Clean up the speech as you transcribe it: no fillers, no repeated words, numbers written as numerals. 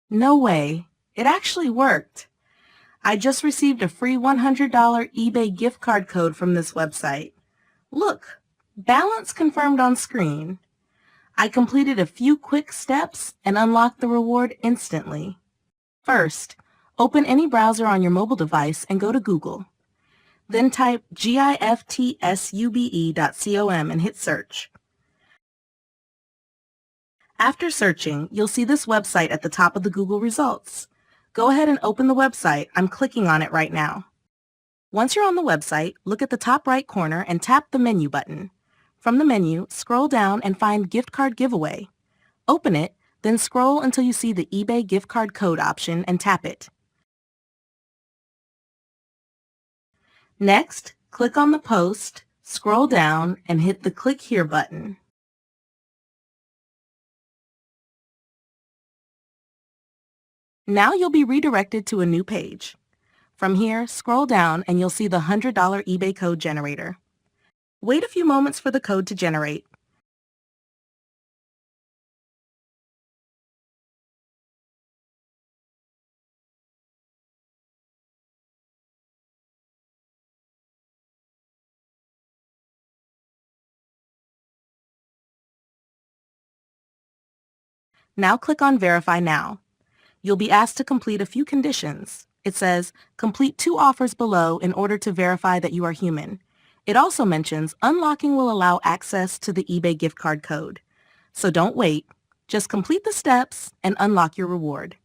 No way. It actually worked. I just received a free $100 eBay gift card code from this website. Look, balance confirmed on screen. I completed a few quick steps and unlocked the reward instantly. First, open any browser on your mobile device and go to Google. Then type giftsube.com and hit search. After searching, you'll see this website at the top of the Google results. Go ahead and open the website. I'm clicking on it right now. Once you're on the website, look at the top right corner and tap the menu button. From the menu, scroll down and find Gift Card Giveaway. Open it, then scroll until you see the eBay gift card code option and tap it. Next, click on the post, scroll down, and hit the Click Here button. Now you'll be redirected to a new page. From here, scroll down and you'll see the $100 eBay code generator. Wait a few moments for the code to generate. Now click on Verify Now. You'll be asked to complete a few conditions. It says, complete 2 offers below in order to verify that you are human. It also mentions unlocking will allow access to the eBay gift card code. So don't wait. Just complete the steps and unlock your reward.